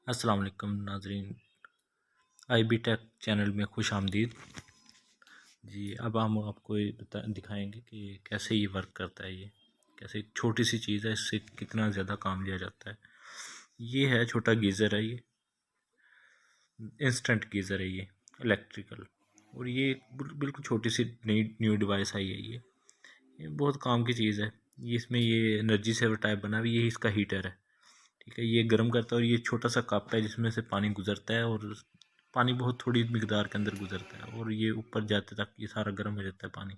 अस्सलाम वालेकुम नाज़रीन, IB टेक चैनल में खुश आमदीद जी। अब हम आपको ये दिखाएंगे कि कैसे ये वर्क करता है। ये कैसे एक छोटी सी चीज़ है, इससे कितना ज़्यादा काम लिया जाता है। ये है छोटा गीज़र है, ये इंस्टेंट गीज़र है, ये इलेक्ट्रिकल। और ये बिल्कुल छोटी सी नई न्यू डिवाइस आई है। ये बहुत काम की चीज़ है। ये इसमें ये एनर्जी सेवर टाइप बना हुआ है, ये इसका हीटर है। ठीक है, ये गर्म करता है और ये छोटा सा कप है जिसमें से पानी गुजरता है और पानी बहुत थोड़ी मिकदार के अंदर गुजरता है और ये ऊपर जाते तक ये सारा गर्म हो जाता है पानी।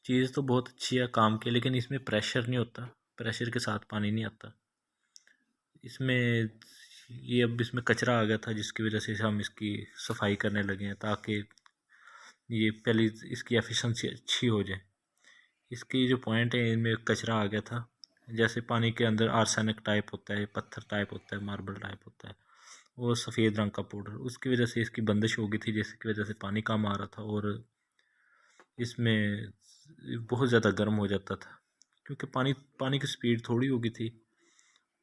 चीज़ तो बहुत अच्छी है काम की, लेकिन इसमें प्रेशर नहीं होता, प्रेशर के साथ पानी नहीं आता इसमें। ये अब इसमें कचरा आ गया था जिसकी वजह से हम इसकी सफाई करने लगे हैं, ताकि ये पहले इसकी एफिशिएंसी अच्छी हो जाए। इसकी जो पॉइंट है इनमें कचरा आ गया था, जैसे पानी के अंदर आर्सेनिक टाइप होता है, पत्थर टाइप होता है, मार्बल टाइप होता है, वो सफ़ेद रंग का पाउडर, उसकी वजह से इसकी बंदिश हो गई थी, जिसकी वजह से पानी कम आ रहा था और इसमें बहुत ज़्यादा गर्म हो जाता था, क्योंकि पानी पानी की स्पीड थोड़ी हो गई थी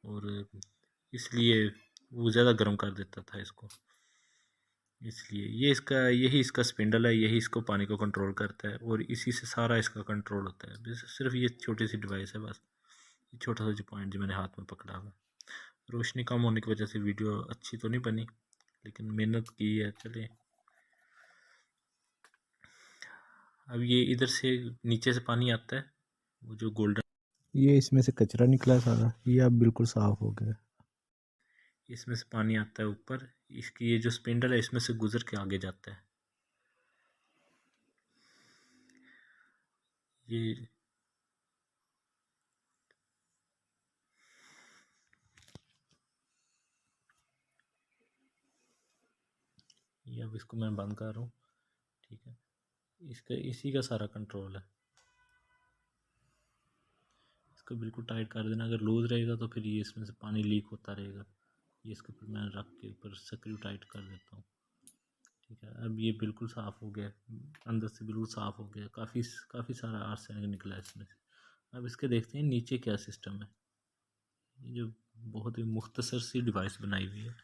और इसलिए वो ज़्यादा गर्म कर देता था इसको। इसलिए यही इसका स्पिंडल है, यही इसको पानी को कंट्रोल करता है और इसी से सारा इसका कंट्रोल होता है। बस सिर्फ ये छोटी सी डिवाइस है, बस ये छोटा सा जो पॉइंट जो मैंने हाथ में पकड़ा हुआ। रोशनी कम होने की वजह से वीडियो अच्छी तो नहीं बनी, लेकिन मेहनत की है। चलिए, अब ये इधर से नीचे से पानी आता है, वो जो गोल्डन, ये इसमें से कचरा निकला सारा, ये अब बिल्कुल साफ़ हो गया। इसमें से पानी आता है ऊपर, इसकी ये जो स्पिंडल है इसमें से गुजर के आगे जाता है। ये अब इसको मैं बंद कर रहा हूँ। ठीक है, इसका इसी का सारा कंट्रोल है। इसको बिल्कुल टाइट कर देना, अगर लूज़ रहेगा तो फिर ये इसमें से पानी लीक होता रहेगा। ये इसके ऊपर मैं रख के ऊपर स्क्रू टाइट कर देता हूँ। ठीक है, अब ये बिल्कुल साफ़ हो गया, अंदर से बिल्कुल साफ़ हो गया। काफ़ी सारा आर्सेनिक निकला है इसमें से। अब इसके देखते हैं नीचे क्या सिस्टम है। ये जो बहुत ही मुख्तसर सी डिवाइस बनाई हुई है,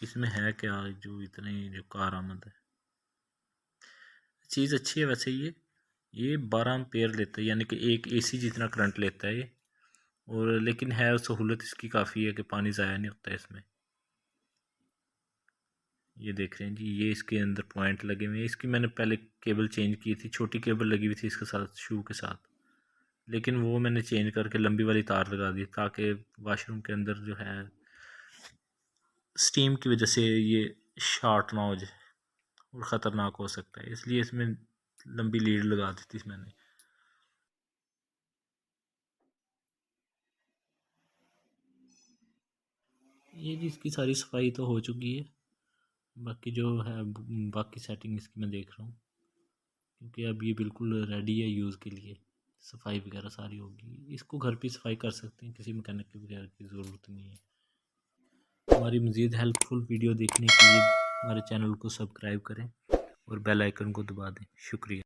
इसमें है क्या जो इतने जो कारआमद है। चीज़ अच्छी है वैसे। ये 12 एम्पेयर लेता है, यानी कि एक AC जितना करंट लेता है ये। और लेकिन है सहूलत इसकी काफ़ी है कि पानी ज़ाया नहीं होता है इसमें। ये देख रहे हैं जी, ये इसके अंदर पॉइंट लगे हुए हैं। इसकी मैंने पहले केबल चेंज की थी, छोटी केबल लगी हुई थी इसके साथ, शू के साथ, लेकिन वो मैंने चेंज करके लंबी वाली तार लगा दी, ताकि वाशरूम के अंदर जो है स्टीम की वजह से ये शॉर्ट ना हो जाए और ख़तरनाक हो सकता है, इसलिए इसमें लंबी लीड लगा दी थी मैंने। ये जी इसकी सारी सफाई तो हो चुकी है, बाकी जो है बाकी सेटिंग इसकी मैं देख रहा हूँ, क्योंकि अब ये बिल्कुल रेडी है यूज़ के लिए। सफाई वगैरह सारी होगी, इसको घर पे सफाई कर सकते हैं, किसी मैकेनिक की वगैरह की ज़रूरत नहीं है। हमारी मज़ीद हेल्पफुल वीडियो देखने के लिए हमारे चैनल को सब्सक्राइब करें और बेल आइकन को दबा दें। शुक्रिया।